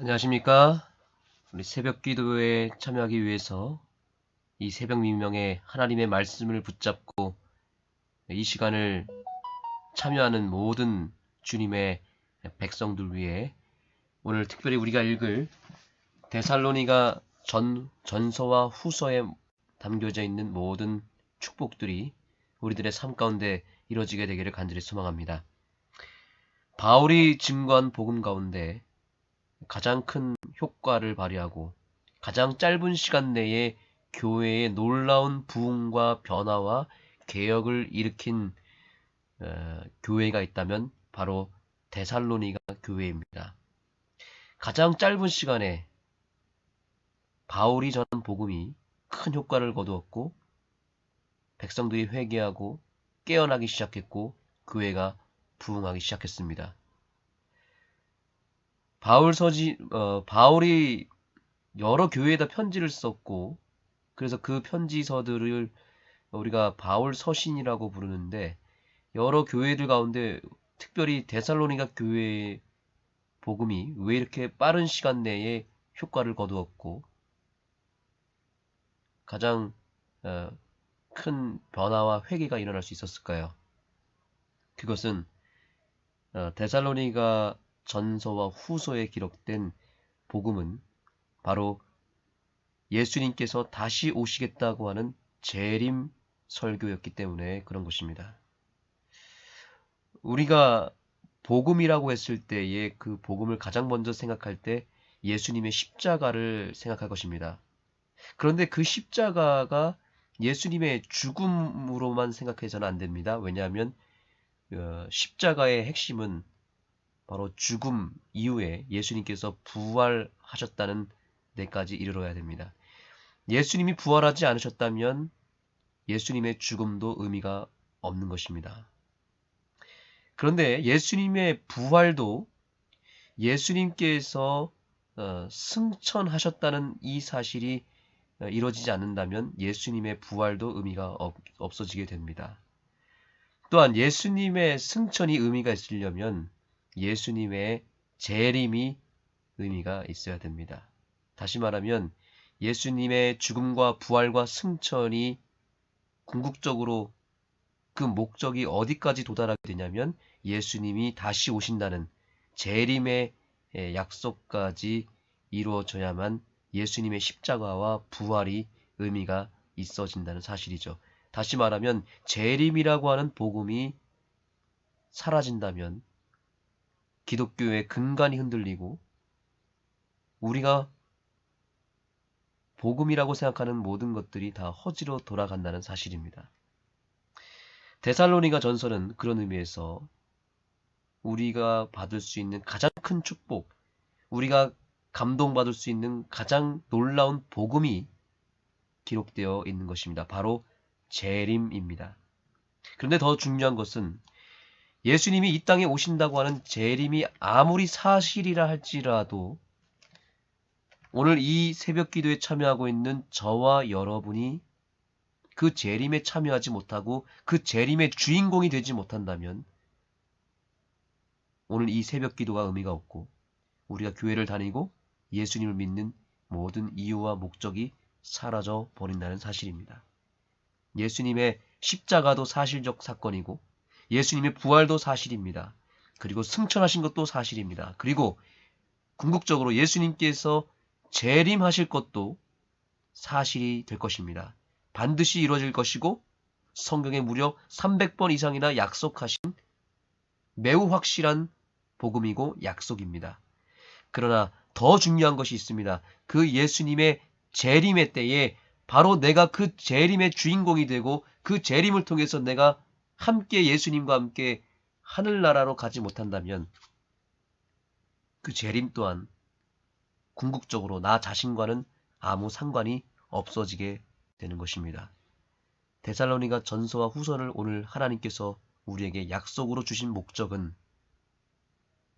안녕하십니까? 우리 새벽 기도에 참여하기 위해서 이 새벽 미명에 하나님의 말씀을 붙잡고 이 시간을 참여하는 모든 주님의 백성들 위해 오늘 특별히 우리가 읽을 데살로니가 전서와 후서에 담겨져 있는 모든 축복들이 우리들의 삶 가운데 이루어지게 되기를 간절히 소망합니다. 바울이 증거한 복음 가운데 가장 큰 효과를 발휘하고 가장 짧은 시간 내에 교회의 놀라운 부흥과 변화와 개혁을 일으킨 교회가 있다면 바로 데살로니가 교회입니다. 가장 짧은 시간에 바울이 전한 복음이 큰 효과를 거두었고 백성들이 회개하고 깨어나기 시작했고 교회가 부흥하기 시작했습니다. 바울이 여러 교회에다 편지를 썼고 그래서 그 편지서들을 우리가 바울 서신이라고 부르는데 여러 교회들 가운데 특별히 데살로니가 교회의 복음이 왜 이렇게 빠른 시간 내에 효과를 거두었고 가장 큰 변화와 회개가 일어날 수 있었을까요? 그것은 데살로니가 전서와 후서에 기록된 복음은 바로 예수님께서 다시 오시겠다고 하는 재림 설교였기 때문에 그런 것입니다. 우리가 복음이라고 했을 때에 그 복음을 가장 먼저 생각할 때 예수님의 십자가를 생각할 것입니다. 그런데 그 십자가가 예수님의 죽음으로만 생각해서는 안 됩니다. 왜냐하면 십자가의 핵심은 바로 죽음 이후에 예수님께서 부활하셨다는 데까지 이르러야 됩니다. 예수님이 부활하지 않으셨다면 예수님의 죽음도 의미가 없는 것입니다. 그런데 예수님의 부활도 예수님께서 승천하셨다는 이 사실이 이루어지지 않는다면 예수님의 부활도 의미가 없어지게 됩니다. 또한 예수님의 승천이 의미가 있으려면 예수님의 재림이 의미가 있어야 됩니다. 다시 말하면 예수님의 죽음과 부활과 승천이 궁극적으로 그 목적이 어디까지 도달하게 되냐면 예수님이 다시 오신다는 재림의 약속까지 이루어져야만 예수님의 십자가와 부활이 의미가 있어진다는 사실이죠. 다시 말하면 재림이라고 하는 복음이 사라진다면 기독교의 근간이 흔들리고 우리가 복음이라고 생각하는 모든 것들이 다 허지로 돌아간다는 사실입니다. 데살로니가 전서는 그런 의미에서 우리가 받을 수 있는 가장 큰 축복, 우리가 감동받을 수 있는 가장 놀라운 복음이 기록되어 있는 것입니다. 바로 재림입니다. 그런데 더 중요한 것은 예수님이 이 땅에 오신다고 하는 재림이 아무리 사실이라 할지라도 오늘 이 새벽 기도에 참여하고 있는 저와 여러분이 그 재림에 참여하지 못하고 그 재림의 주인공이 되지 못한다면 오늘 이 새벽 기도가 의미가 없고 우리가 교회를 다니고 예수님을 믿는 모든 이유와 목적이 사라져 버린다는 사실입니다. 예수님의 십자가도 사실적 사건이고 예수님의 부활도 사실입니다. 그리고 승천하신 것도 사실입니다. 그리고 궁극적으로 예수님께서 재림하실 것도 사실이 될 것입니다. 반드시 이루어질 것이고 성경에 무려 300번 이상이나 약속하신 매우 확실한 복음이고 약속입니다. 그러나 더 중요한 것이 있습니다. 그 예수님의 재림의 때에 바로 내가 그 재림의 주인공이 되고 그 재림을 통해서 내가 함께 예수님과 함께 하늘나라로 가지 못한다면 그 재림 또한 궁극적으로 나 자신과는 아무 상관이 없어지게 되는 것입니다. 데살로니가 전서와 후서를 오늘 하나님께서 우리에게 약속으로 주신 목적은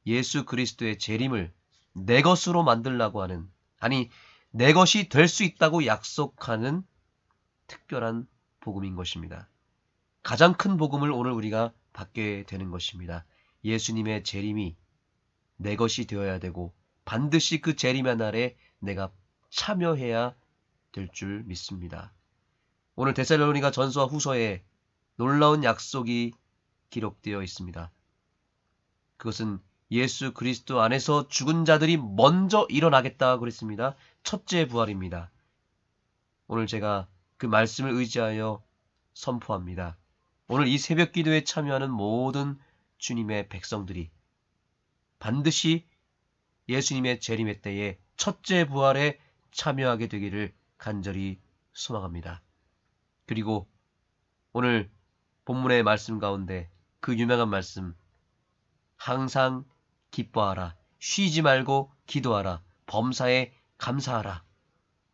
예수 그리스도의 재림을 내 것으로 만들라고 하는, 아니 내 것이 될 수 있다고 약속하는 특별한 복음인 것입니다. 가장 큰 복음을 오늘 우리가 받게 되는 것입니다. 예수님의 재림이 내 것이 되어야 되고 반드시 그 재림의 날에 내가 참여해야 될 줄 믿습니다. 오늘 데살로니가 전서와 후서에 놀라운 약속이 기록되어 있습니다. 그것은 예수 그리스도 안에서 죽은 자들이 먼저 일어나겠다 그랬습니다. 첫째 부활입니다. 오늘 제가 그 말씀을 의지하여 선포합니다. 오늘 이 새벽 기도에 참여하는 모든 주님의 백성들이 반드시 예수님의 재림의 때에 첫째 부활에 참여하게 되기를 간절히 소망합니다. 그리고 오늘 본문의 말씀 가운데 그 유명한 말씀, 항상 기뻐하라, 쉬지 말고 기도하라, 범사에 감사하라.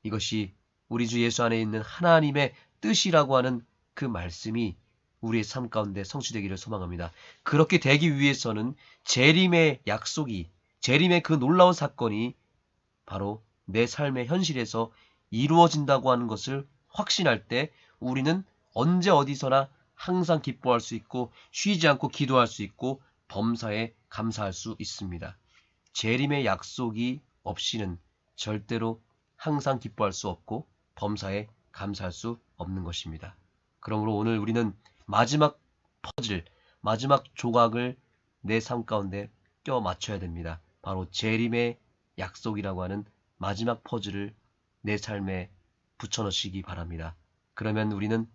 이것이 우리 주 예수 안에 있는 하나님의 뜻이라고 하는 그 말씀이 우리의 삶 가운데 성취되기를 소망합니다. 그렇게 되기 위해서는 재림의 약속이, 재림의 그 놀라운 사건이 바로 내 삶의 현실에서 이루어진다고 하는 것을 확신할 때 우리는 언제 어디서나 항상 기뻐할 수 있고 쉬지 않고 기도할 수 있고 범사에 감사할 수 있습니다. 재림의 약속이 없이는 절대로 항상 기뻐할 수 없고 범사에 감사할 수 없는 것입니다. 그러므로 오늘 우리는 마지막 퍼즐, 마지막 조각을 내 삶 가운데 껴 맞춰야 됩니다. 바로 재림의 약속이라고 하는 마지막 퍼즐을 내 삶에 붙여넣으시기 바랍니다. 그러면 우리는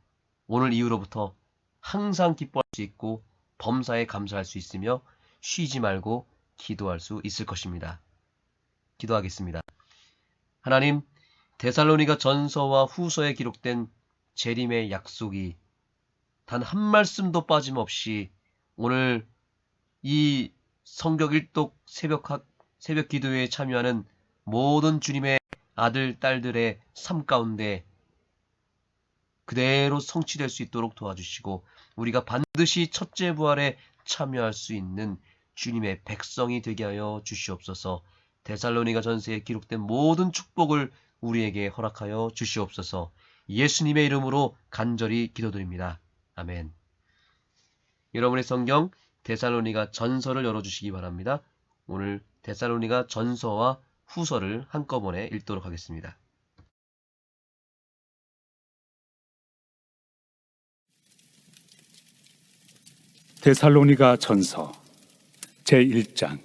오늘 이후로부터 항상 기뻐할 수 있고 범사에 감사할 수 있으며 쉬지 말고 기도할 수 있을 것입니다. 기도하겠습니다. 하나님, 데살로니가 전서와 후서에 기록된 재림의 약속이 단 한 말씀도 빠짐없이 오늘 이 성경 일독 새벽 기도회에 참여하는 모든 주님의 아들, 딸들의 삶 가운데 그대로 성취될 수 있도록 도와주시고 우리가 반드시 첫째 부활에 참여할 수 있는 주님의 백성이 되게 하여 주시옵소서. 데살로니가 전서에 기록된 모든 축복을 우리에게 허락하여 주시옵소서. 예수님의 이름으로 간절히 기도드립니다. 아멘. 여러분의 성경 데살로니가 전서를 열어주시기 바랍니다. 오늘 데살로니가 전서와 후서를 한꺼번에 읽도록 하겠습니다. 데살로니가 전서 제1장.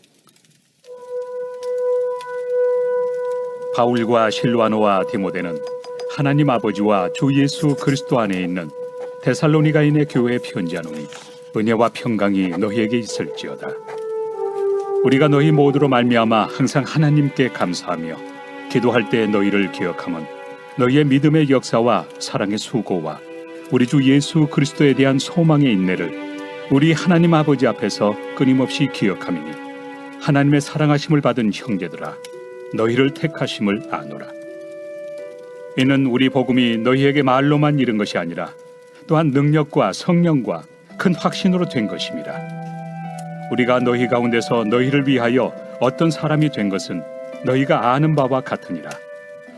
바울과 실와노와 디모데는 하나님 아버지와 주 예수 그리스도 안에 있는 데살로니가인의 교회에 편지하노니 은혜와 평강이 너희에게 있을지어다. 우리가 너희 모두로 말미암아 항상 하나님께 감사하며 기도할 때 너희를 기억함은 너희의 믿음의 역사와 사랑의 수고와 우리 주 예수 그리스도에 대한 소망의 인내를 우리 하나님 아버지 앞에서 끊임없이 기억함이니 하나님의 사랑하심을 받은 형제들아 너희를 택하심을 아노라. 이는 우리 복음이 너희에게 말로만 이른 것이 아니라 또한 능력과 성령과 큰 확신으로 된 것임이라. 우리가 너희 가운데서 너희를 위하여 어떤 사람이 된 것은 너희가 아는 바와 같으니라.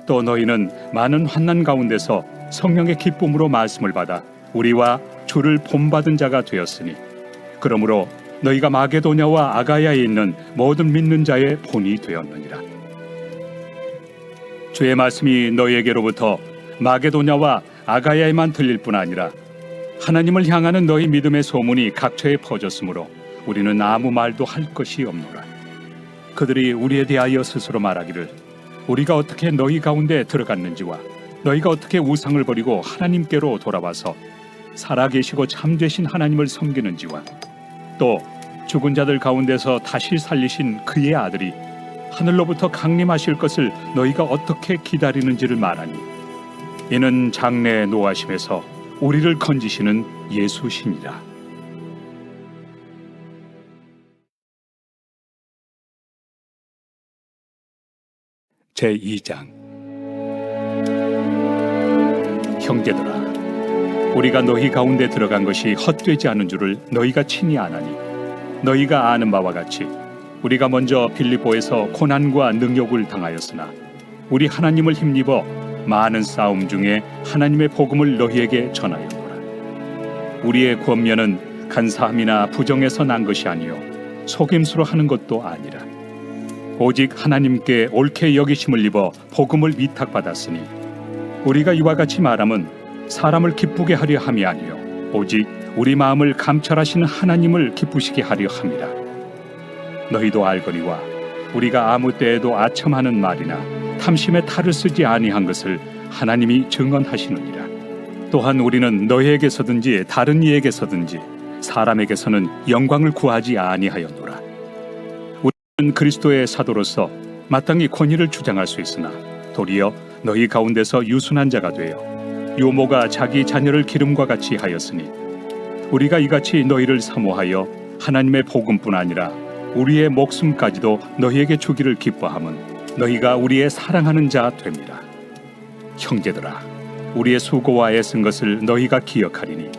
또 너희는 많은 환난 가운데서 성령의 기쁨으로 말씀을 받아 우리와 주를 본받은 자가 되었으니 그러므로 너희가 마게도냐와 아가야에 있는 모든 믿는 자의 본이 되었느니라. 주의 말씀이 너희에게로부터 마게도냐와 아가야에만 들릴 뿐 아니라 하나님을 향하는 너희 믿음의 소문이 각처에 퍼졌으므로 우리는 아무 말도 할 것이 없노라. 그들이 우리에 대하여 스스로 말하기를 우리가 어떻게 너희 가운데 들어갔는지와 너희가 어떻게 우상을 버리고 하나님께로 돌아와서 살아계시고 참되신 하나님을 섬기는지와 또 죽은 자들 가운데서 다시 살리신 그의 아들이 하늘로부터 강림하실 것을 너희가 어떻게 기다리는지를 말하니 이는 장래의 노하심에서 우리를 건지시는 예수시니라. 제2장. 형제들아, 우리가 너희 가운데 들어간 것이 헛되지 않은 줄을 너희가 친히 아나니 너희가 아는 바와 같이 우리가 먼저 빌립보에서 고난과 능욕을 당하였으나 우리 하나님을 힘입어 많은 싸움 중에 하나님의 복음을 너희에게 전하였노라. 우리의 권면은 간사함이나 부정에서 난 것이 아니요 속임수로 하는 것도 아니라 오직 하나님께 옳게 여기심을 입어 복음을 위탁받았으니 우리가 이와 같이 말함은 사람을 기쁘게 하려 함이 아니요 오직 우리 마음을 감찰하시는 하나님을 기쁘시게 하려 함이라. 너희도 알거니와 우리가 아무 때에도 아첨하는 말이나 탐심의 탈을 쓰지 아니한 것을 하나님이 증언하시느니라. 또한 우리는 너희에게서든지 다른 이에게서든지 사람에게서는 영광을 구하지 아니하였노라. 우리는 그리스도의 사도로서 마땅히 권위를 주장할 수 있으나 도리어 너희 가운데서 유순한 자가 되어 요모가 자기 자녀를 기름과 같이 하였으니 우리가 이같이 너희를 사모하여 하나님의 복음뿐 아니라 우리의 목숨까지도 너희에게 주기를 기뻐함은 너희가 우리의 사랑하는 자 됩니다. 형제들아, 우리의 수고와 애쓴 것을 너희가 기억하리니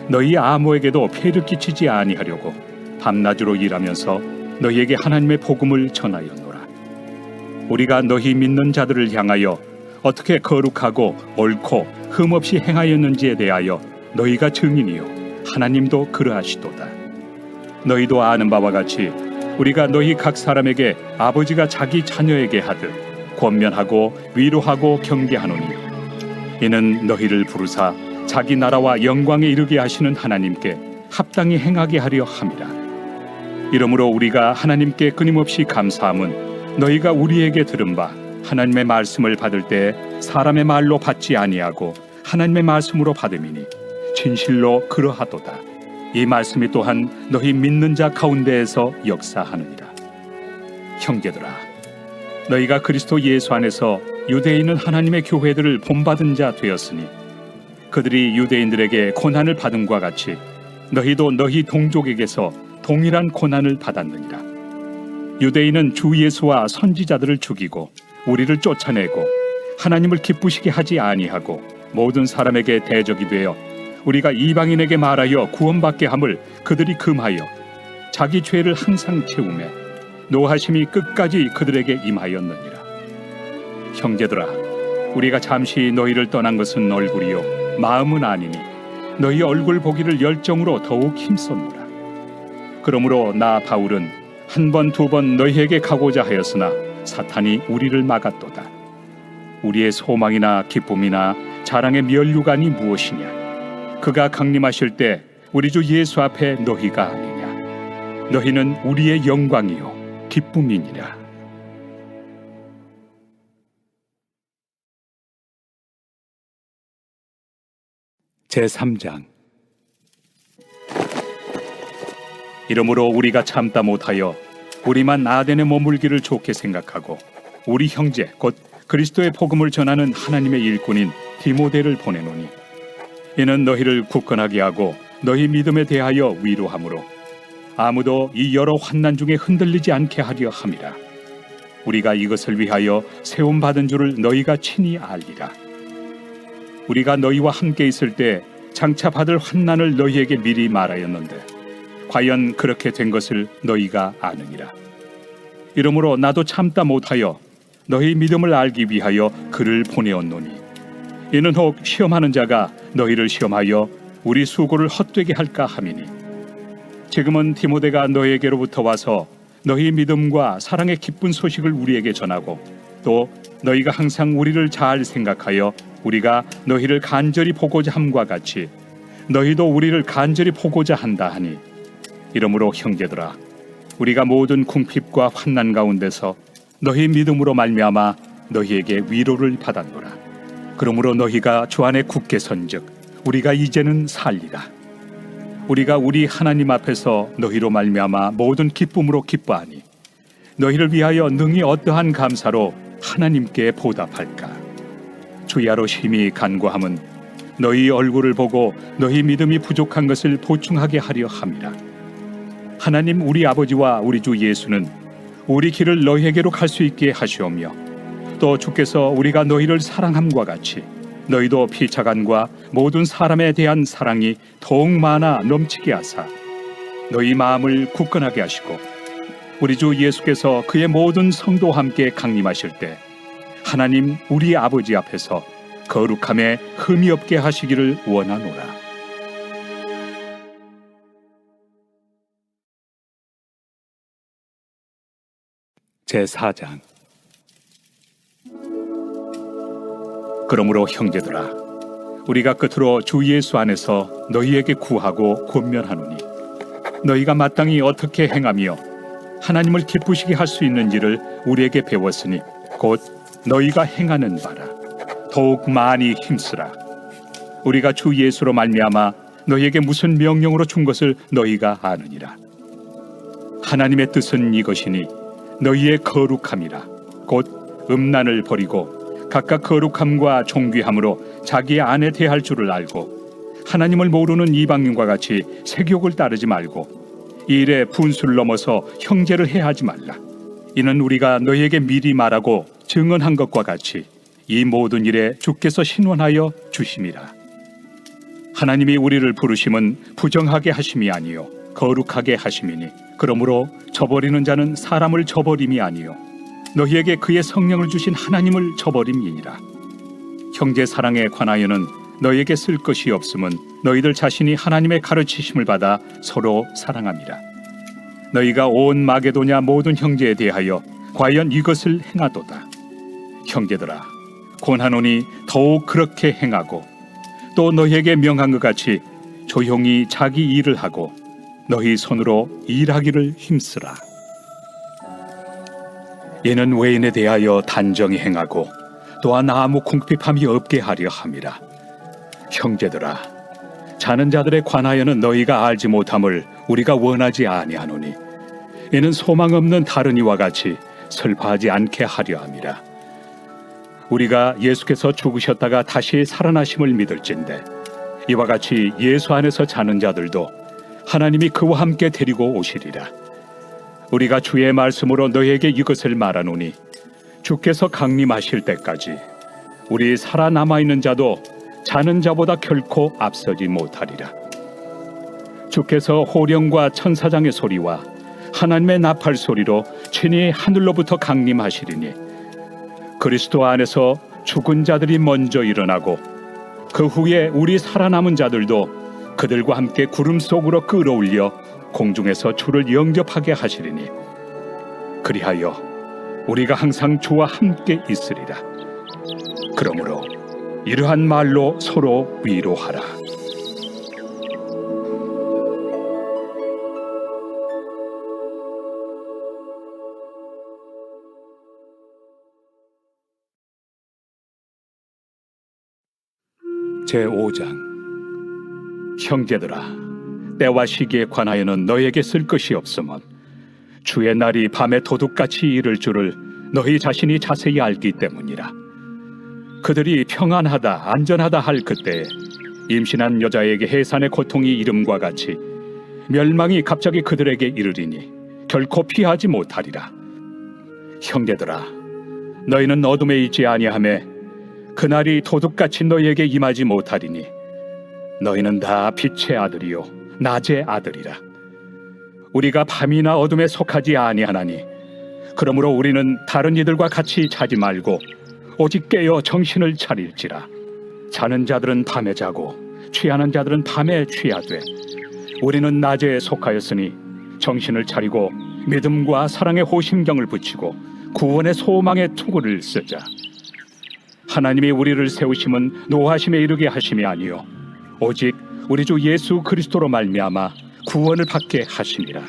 너희 아무에게도 폐를 끼치지 아니하려고 밤낮으로 일하면서 너희에게 하나님의 복음을 전하였노라. 우리가 너희 믿는 자들을 향하여 어떻게 거룩하고 옳고 흠없이 행하였는지에 대하여 너희가 증인이요 하나님도 그러하시도다. 너희도 아는 바와 같이 우리가 너희 각 사람에게 아버지가 자기 자녀에게 하듯 권면하고 위로하고 경계하노니 이는 너희를 부르사 자기 나라와 영광에 이르게 하시는 하나님께 합당히 행하게 하려 함이라. 이러므로 우리가 하나님께 끊임없이 감사함은 너희가 우리에게 들은 바 하나님의 말씀을 받을 때 사람의 말로 받지 아니하고 하나님의 말씀으로 받음이니 진실로 그러하도다. 이 말씀이 또한 너희 믿는 자 가운데에서 역사하느니라. 형제들아, 너희가 그리스도 예수 안에서 유대에 있는 하나님의 교회들을 본받은 자 되었으니 그들이 유대인들에게 고난을 받음과 같이 너희도 너희 동족에게서 동일한 고난을 받았느니라. 유대인은 주 예수와 선지자들을 죽이고 우리를 쫓아내고 하나님을 기쁘시게 하지 아니하고 모든 사람에게 대적이 되어 우리가 이방인에게 말하여 구원받게 함을 그들이 금하여 자기 죄를 항상 채우매 노하심이 끝까지 그들에게 임하였느니라. 형제들아, 우리가 잠시 너희를 떠난 것은 얼굴이요 마음은 아니니 너희 얼굴 보기를 열정으로 더욱 힘썼노라. 그러므로 나 바울은 한 번 두 번 너희에게 가고자 하였으나 사탄이 우리를 막았도다. 우리의 소망이나 기쁨이나 자랑의 면류관이 무엇이냐? 그가 강림하실 때 우리 주 예수 앞에 너희가 아니냐? 너희는 우리의 영광이요 기쁨이니라. 제3장. 이러므로 우리가 참다 못하여 우리만 아덴에 머물기를 좋게 생각하고 우리 형제 곧 그리스도의 복음을 전하는 하나님의 일꾼인 디모데를 보내노니 이는 너희를 굳건하게 하고 너희 믿음에 대하여 위로하므로 아무도 이 여러 환난 중에 흔들리지 않게 하려 함이라. 우리가 이것을 위하여 세움 받은 줄을 너희가 친히 알리라. 우리가 너희와 함께 있을 때 장차 받을 환난을 너희에게 미리 말하였는데 과연 그렇게 된 것을 너희가 아느니라. 이러므로 나도 참다 못하여 너희 믿음을 알기 위하여 그를 보내었노니 이는 혹 시험하는 자가 너희를 시험하여 우리 수고를 헛되게 할까 함이니 지금은 디모데가 너희에게로부터 와서 너희 믿음과 사랑의 기쁜 소식을 우리에게 전하고 또 너희가 항상 우리를 잘 생각하여 우리가 너희를 간절히 보고자 함과 같이 너희도 우리를 간절히 보고자 한다 하니 이러므로 형제들아, 우리가 모든 궁핍과 환난 가운데서 너희 믿음으로 말미암아 너희에게 위로를 받았노라. 그러므로 너희가 주 안에 굳게 선즉 우리가 이제는 살리라. 우리가 우리 하나님 앞에서 너희로 말미암아 모든 기쁨으로 기뻐하니 너희를 위하여 능히 어떠한 감사로 하나님께 보답할까? 주야로 심히 간구함은 너희 얼굴을 보고 너희 믿음이 부족한 것을 보충하게 하려 함이라. 하나님 우리 아버지와 우리 주 예수는 우리 길을 너희에게로 갈 수 있게 하시오며 또 주께서 우리가 너희를 사랑함과 같이 너희도 피차간과 모든 사람에 대한 사랑이 더욱 많아 넘치게 하사 너희 마음을 굳건하게 하시고 우리 주 예수께서 그의 모든 성도와 함께 강림하실 때 하나님 우리 아버지 앞에서 거룩함에 흠이 없게 하시기를 원하노라. 제4장. 그러므로 형제들아, 우리가 끝으로 주 예수 안에서 너희에게 구하고 권면하노니, 너희가 마땅히 어떻게 행하며 하나님을 기쁘시게 할 수 있는지를 우리에게 배웠으니 곧 너희가 행하는 바라. 더욱 많이 힘쓰라. 우리가 주 예수로 말미암아 너희에게 무슨 명령으로 준 것을 너희가 아느니라. 하나님의 뜻은 이것이니 너희의 거룩함이라. 곧 음란을 버리고 각각 거룩함과 존귀함으로 자기의 아내 대할 줄을 알고, 하나님을 모르는 이방인과 같이 세욕을 따르지 말고 이 일에 분수를 넘어서 형제를 해하지 말라. 이는 우리가 너희에게 미리 말하고 증언한 것과 같이 이 모든 일에 주께서 신원하여 주심이라. 하나님이 우리를 부르심은 부정하게 하심이 아니요 거룩하게 하심이니, 그러므로 저버리는 자는 사람을 저버림이 아니요 너희에게 그의 성령을 주신 하나님을 저버림이니라. 형제 사랑에 관하여는 너희에게 쓸 것이 없음은 너희들 자신이 하나님의 가르치심을 받아 서로 사랑함이라. 너희가 온 마게도냐 모든 형제에 대하여 과연 이것을 행하도다. 형제들아, 권하노니 더욱 그렇게 행하고, 또 너희에게 명한 것 같이 조용히 자기 일을 하고 너희 손으로 일하기를 힘쓰라. 이는 외인에 대하여 단정히 행하고 또한 아무 궁핍함이 없게 하려 함이라. 형제들아, 자는 자들에 관하여는 너희가 알지 못함을 우리가 원하지 아니하노니, 이는 소망 없는 다른 이와 같이 슬퍼하지 않게 하려 함이라. 우리가 예수께서 죽으셨다가 다시 살아나심을 믿을진대, 이와 같이 예수 안에서 자는 자들도 하나님이 그와 함께 데리고 오시리라. 우리가 주의 말씀으로 너희에게 이것을 말하노니, 주께서 강림하실 때까지 우리 살아남아 있는 자도 자는 자보다 결코 앞서지 못하리라. 주께서 호령과 천사장의 소리와 하나님의 나팔 소리로 친히 하늘로부터 강림하시리니, 그리스도 안에서 죽은 자들이 먼저 일어나고 그 후에 우리 살아남은 자들도 그들과 함께 구름 속으로 끌어올려 공중에서 주를 영접하게 하시리니, 그리하여 우리가 항상 주와 함께 있으리라. 그러므로 이러한 말로 서로 위로하라. 제5장. 형제들아, 때와 시기에 관하여는 너희에게 쓸 것이 없음은 주의 날이 밤에 도둑같이 이를 줄을 너희 자신이 자세히 알기 때문이라. 그들이 평안하다 안전하다 할 그때에 임신한 여자에게 해산의 고통이 이름과 같이 멸망이 갑자기 그들에게 이르리니 결코 피하지 못하리라. 형제들아, 너희는 어둠에 있지 아니하매 그날이 도둑같이 너희에게 임하지 못하리니, 너희는 다 빛의 아들이요 낮의 아들이라. 우리가 밤이나 어둠에 속하지 아니하나니, 그러므로 우리는 다른 이들과 같이 자지 말고 오직 깨어 정신을 차릴지라. 자는 자들은 밤에 자고 취하는 자들은 밤에 취하되, 우리는 낮에 속하였으니 정신을 차리고 믿음과 사랑의 호심경을 붙이고 구원의 소망의 투구를 쓰자. 하나님이 우리를 세우심은 노하심에 이르게 하심이 아니요 오직 우리 주 예수 그리스도로 말미암아 구원을 받게 하심이라.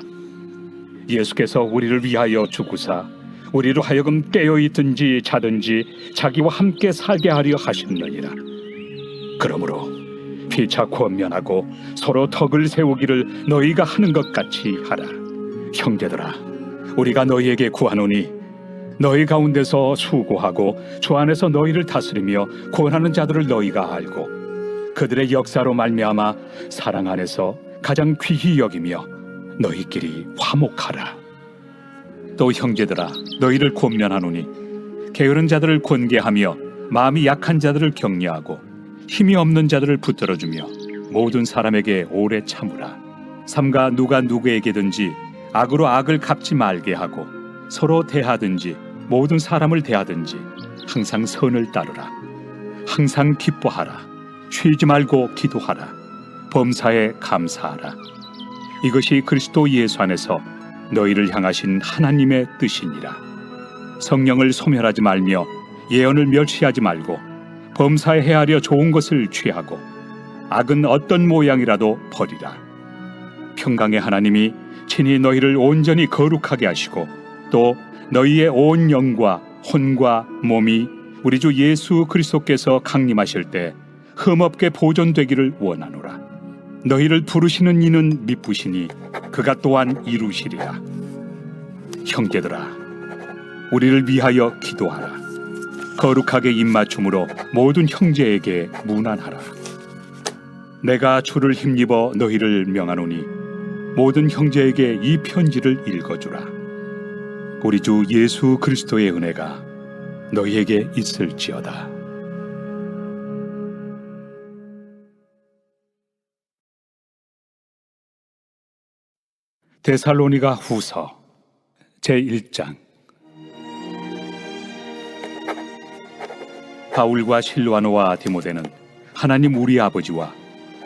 예수께서 우리를 위하여 죽으사 우리로 하여금 깨어 있든지 자든지 자기와 함께 살게 하려 하셨느니라. 그러므로 피차 권면하고 서로 덕을 세우기를 너희가 하는 것 같이 하라. 형제들아, 우리가 너희에게 구하노니 너희 가운데서 수고하고 주 안에서 너희를 다스리며 구원하는 자들을 너희가 알고 그들의 역사로 말미암아 사랑 안에서 가장 귀히 여기며 너희끼리 화목하라. 또 형제들아, 너희를 권면하노니 게으른 자들을 권계하며 마음이 약한 자들을 격려하고 힘이 없는 자들을 붙들어주며 모든 사람에게 오래 참으라. 삼가 누가 누구에게든지 악으로 악을 갚지 말게 하고 서로 대하든지 모든 사람을 대하든지 항상 선을 따르라. 항상 기뻐하라. 쉬지 말고 기도하라. 범사에 감사하라. 이것이 그리스도 예수 안에서 너희를 향하신 하나님의 뜻이니라. 성령을 소멸하지 말며 예언을 멸시하지 말고 범사에 헤아려 좋은 것을 취하고 악은 어떤 모양이라도 버리라. 평강의 하나님이 친히 너희를 온전히 거룩하게 하시고 또 너희의 온 영과 혼과 몸이 우리 주 예수 그리스도께서 강림하실 때 흠없게 보존되기를 원하노라. 너희를 부르시는 이는 미쁘시니 그가 또한 이루시리라. 형제들아, 우리를 위하여 기도하라. 거룩하게 입맞춤으로 모든 형제에게 문안하라. 내가 주를 힘입어 너희를 명하노니 모든 형제에게 이 편지를 읽어주라. 우리 주 예수 그리스도의 은혜가 너희에게 있을지어다. 데살로니가 후서 제1장. 바울과 실와노와 디모데는 하나님 우리 아버지와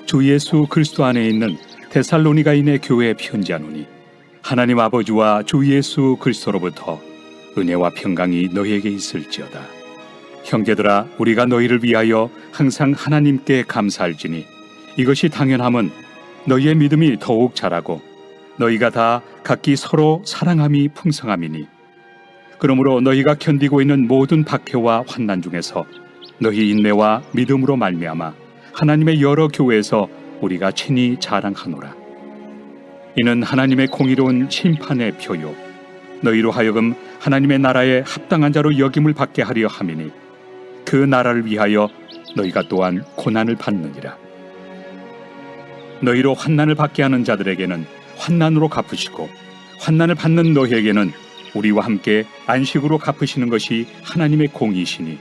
주 예수 그리스도 안에 있는 데살로니가인의 교회에 편지하노니 하나님 아버지와 주 예수 그리스도로부터 은혜와 평강이 너희에게 있을지어다. 형제들아, 우리가 너희를 위하여 항상 하나님께 감사할지니 이것이 당연함은 너희의 믿음이 더욱 자라고 너희가 다 각기 서로 사랑함이 풍성함이니 그러므로 너희가 견디고 있는 모든 박해와 환난 중에서 너희 인내와 믿음으로 말미암아 하나님의 여러 교회에서 우리가 친히 자랑하노라. 이는 하나님의 공의로운 심판의 표요 너희로 하여금 하나님의 나라에 합당한 자로 여김을 받게 하려 함이니 그 나라를 위하여 너희가 또한 고난을 받느니라. 너희로 환난을 받게 하는 자들에게는 환난으로 갚으시고 환난을 받는 너희에게는 우리와 함께 안식으로 갚으시는 것이 하나님의 공의시니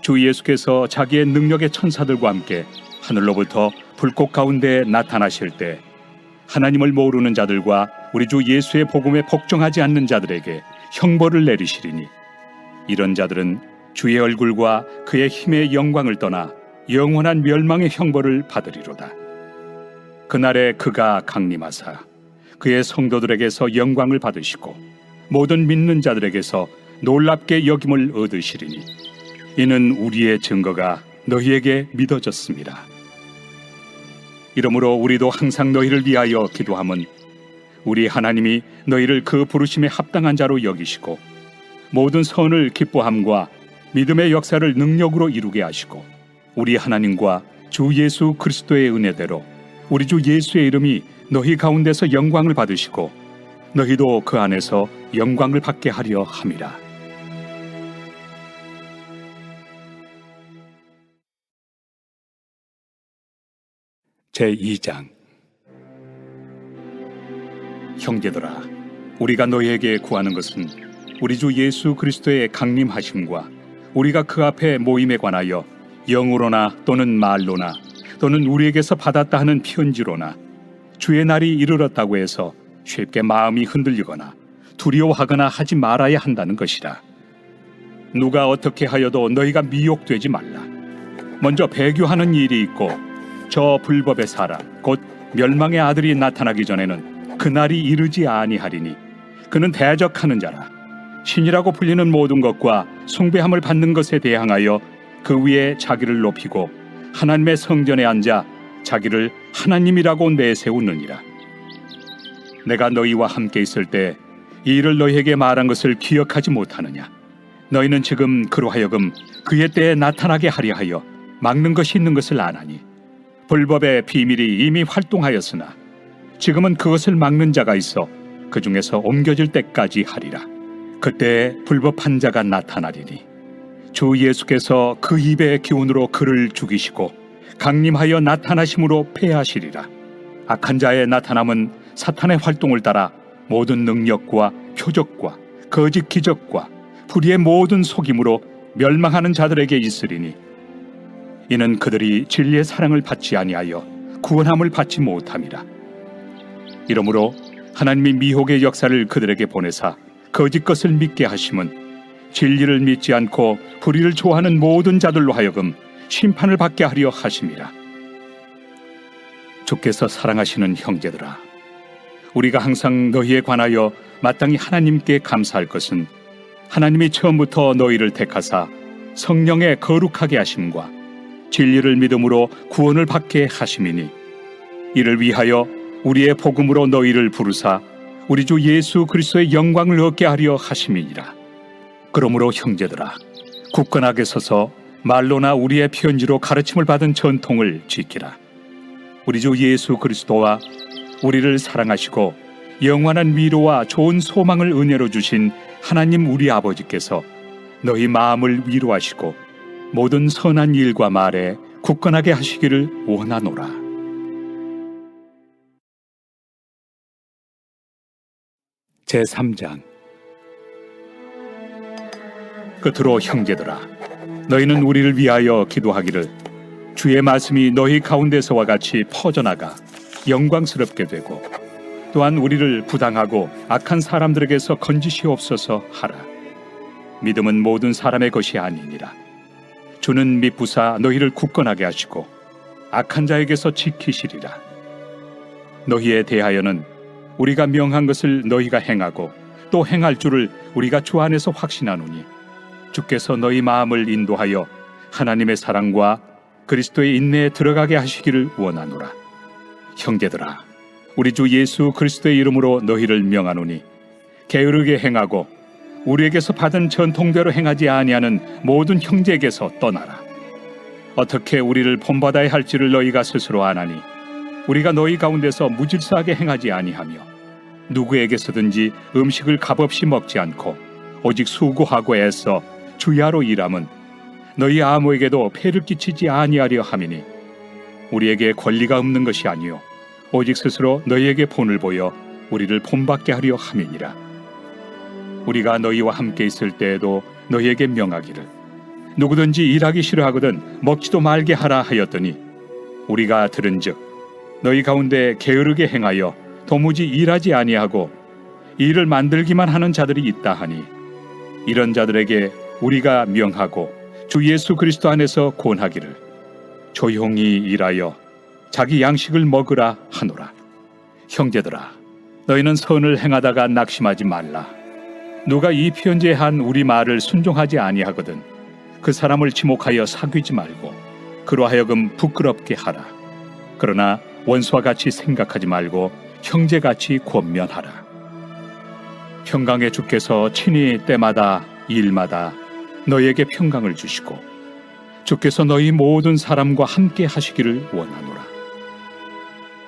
주 예수께서 자기의 능력의 천사들과 함께 하늘로부터 불꽃 가운데 나타나실 때 하나님을 모르는 자들과 우리 주 예수의 복음에 복종하지 않는 자들에게 형벌을 내리시리니 이런 자들은 주의 얼굴과 그의 힘의 영광을 떠나 영원한 멸망의 형벌을 받으리로다. 그날에 그가 강림하사 그의 성도들에게서 영광을 받으시고 모든 믿는 자들에게서 놀랍게 여김을 얻으시리니 이는 우리의 증거가 너희에게 믿어졌습니다. 이러므로 우리도 항상 너희를 위하여 기도함은 우리 하나님이 너희를 그 부르심에 합당한 자로 여기시고 모든 선을 기뻐함과 믿음의 역사를 능력으로 이루게 하시고 우리 하나님과 주 예수 그리스도의 은혜대로 우리 주 예수의 이름이 너희 가운데서 영광을 받으시고 너희도 그 안에서 영광을 받게 하려 함이라. 제2장. 형제들아, 우리가 너희에게 구하는 것은 우리 주 예수 그리스도의 강림하심과 우리가 그 앞에 모임에 관하여 영으로나 또는 말로나 또는 우리에게서 받았다 하는 편지로나 주의 날이 이르렀다고 해서 쉽게 마음이 흔들리거나 두려워하거나 하지 말아야 한다는 것이라. 누가 어떻게 하여도 너희가 미혹되지 말라. 먼저 배교하는 일이 있고 저 불법의 사람 곧 멸망의 아들이 나타나기 전에는 그날이 이르지 아니하리니 그는 대적하는 자라. 신이라고 불리는 모든 것과 숭배함을 받는 것에 대항하여 그 위에 자기를 높이고 하나님의 성전에 앉아 자기를 하나님이라고 내세우느니라. 내가 너희와 함께 있을 때 이 일을 너희에게 말한 것을 기억하지 못하느냐? 너희는 지금 그로 하여금 그의 때에 나타나게 하려 하여 막는 것이 있는 것을 아나니 불법의 비밀이 이미 활동하였으나 지금은 그것을 막는 자가 있어 그 중에서 옮겨질 때까지 하리라. 그때 불법한 자가 나타나리니 주 예수께서 그 입의 기운으로 그를 죽이시고 강림하여 나타나심으로 패하시리라. 악한 자의 나타남은 사탄의 활동을 따라 모든 능력과 표적과 거짓 기적과 불의의 모든 속임으로 멸망하는 자들에게 있으리니 이는 그들이 진리의 사랑을 받지 아니하여 구원함을 받지 못함이라. 이러므로 하나님이 미혹의 역사를 그들에게 보내사 거짓 것을 믿게 하심은 진리를 믿지 않고 불의를 좋아하는 모든 자들로 하여금 심판을 받게 하려 하심이라. 주께서 사랑하시는 형제들아, 우리가 항상 너희에 관하여 마땅히 하나님께 감사할 것은 하나님이 처음부터 너희를 택하사 성령의 거룩하게 하심과 진리를 믿음으로 구원을 받게 하심이니 이를 위하여 우리의 복음으로 너희를 부르사 우리 주 예수 그리스도의 영광을 얻게 하려 하심이니라. 그러므로 형제들아, 굳건하게 서서 말로나 우리의 편지로 가르침을 받은 전통을 지키라. 우리 주 예수 그리스도와 우리를 사랑하시고 영원한 위로와 좋은 소망을 은혜로 주신 하나님 우리 아버지께서 너희 마음을 위로하시고 모든 선한 일과 말에 굳건하게 하시기를 원하노라. 제3장. 끝으로 형제들아, 너희는 우리를 위하여 기도하기를 주의 말씀이 너희 가운데서와 같이 퍼져나가 영광스럽게 되고 또한 우리를 부당하고 악한 사람들에게서 건지시옵소서 하라. 믿음은 모든 사람의 것이 아니니라. 주는 미쁘사 너희를 굳건하게 하시고 악한 자에게서 지키시리라. 너희에 대하여는 우리가 명한 것을 너희가 행하고 또 행할 줄을 우리가 주 안에서 확신하노니 주께서 너희 마음을 인도하여 하나님의 사랑과 그리스도의 인내에 들어가게 하시기를 원하노라. 형제들아, 우리 주 예수 그리스도의 이름으로 너희를 명하노니 게으르게 행하고 우리에게서 받은 전통대로 행하지 아니하는 모든 형제에게서 떠나라. 어떻게 우리를 본받아야 할지를 너희가 스스로 아나니 우리가 너희 가운데서 무질서하게 행하지 아니하며 누구에게서든지 음식을 값없이 먹지 않고 오직 수고하고 애써 주야로 일함은 너희 아무에게도 폐를 끼치지 아니하려 함이니 우리에게 권리가 없는 것이 아니요 오직 스스로 너희에게 본을 보여 우리를 본받게 하려 함이니라. 우리가 너희와 함께 있을 때에도 너희에게 명하기를 누구든지 일하기 싫어하거든 먹지도 말게 하라 하였더니 우리가 들은즉 너희 가운데 게으르게 행하여 도무지 일하지 아니하고 일을 만들기만 하는 자들이 있다 하니 이런 자들에게 우리가 명하고 주 예수 그리스도 안에서 권하기를 조용히 일하여 자기 양식을 먹으라 하노라. 형제들아, 너희는 선을 행하다가 낙심하지 말라. 누가 이 편지에 한 우리 말을 순종하지 아니하거든 그 사람을 지목하여 사귀지 말고 그로 하여금 부끄럽게 하라. 그러나 원수와 같이 생각하지 말고 형제같이 권면하라. 평강의 주께서 친히 때마다 일마다 너희에게 평강을 주시고 주께서 너희 모든 사람과 함께 하시기를 원하노라.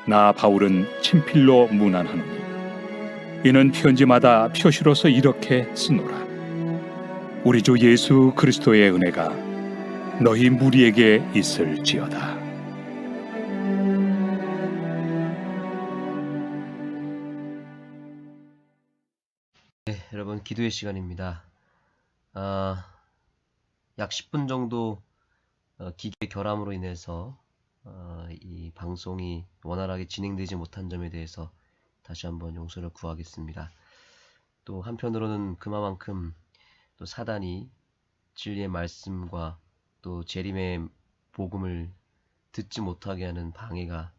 나 바울은 친필로 문안하노니 이는 편지마다 표시로서 이렇게 쓰노라. 우리 주 예수 그리스도의 은혜가 너희 무리에게 있을지어다. 네, 여러분 기도의 시간입니다. 약 10분 정도 기계 결함으로 인해서 이 방송이 원활하게 진행되지 못한 점에 대해서 다시 한번 용서를 구하겠습니다. 또 한편으로는 그만큼 또 사단이 진리의 말씀과 또 재림의 복음을 듣지 못하게 하는 방해가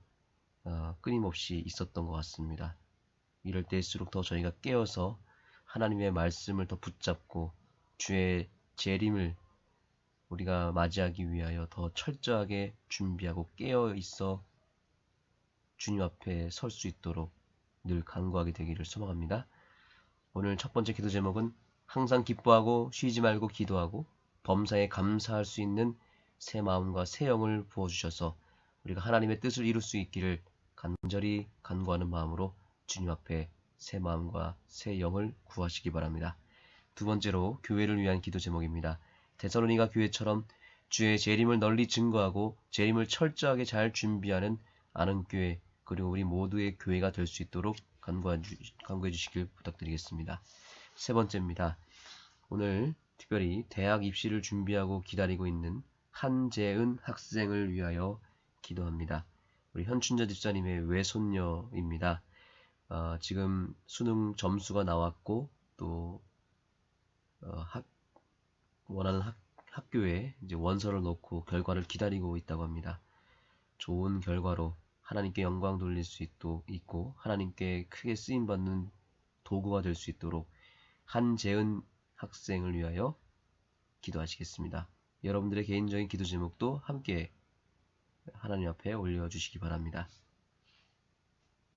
끊임없이 있었던 것 같습니다. 이럴 때일수록 더 저희가 깨어서 하나님의 말씀을 더 붙잡고 주의 재림을 우리가 맞이하기 위하여 더 철저하게 준비하고 깨어 있어 주님 앞에 설 수 있도록 늘 간구하게 되기를 소망합니다. 오늘 첫 번째 기도 제목은 항상 기뻐하고 쉬지 말고 기도하고 범사에 감사할 수 있는 새 마음과 새 영을 부어주셔서 우리가 하나님의 뜻을 이룰 수 있기를 간절히 간구하는 마음으로 주님 앞에 새 마음과 새 영을 구하시기 바랍니다. 두 번째로 교회를 위한 기도 제목입니다. 데살로니가 교회처럼 주의 재림을 널리 증거하고 재림을 철저하게 잘 준비하는 아는 교회 그리고 우리 모두의 교회가 될 수 있도록 간구해 주시길 부탁드리겠습니다. 세 번째입니다. 오늘 특별히 대학 입시를 준비하고 기다리고 있는 한재은 학생을 위하여 기도합니다. 우리 현춘자 집사님의 외손녀입니다. 지금 수능 점수가 나왔고 또 원하는 학교에 이제 원서를 넣고 결과를 기다리고 있다고 합니다. 좋은 결과로 하나님께 영광 돌릴 수 있고 하나님께 크게 쓰임받는 도구가 될 수 있도록 한재은 학생을 위하여 기도하시겠습니다. 여러분들의 개인적인 기도 제목도 함께 하나님 앞에 올려주시기 바랍니다.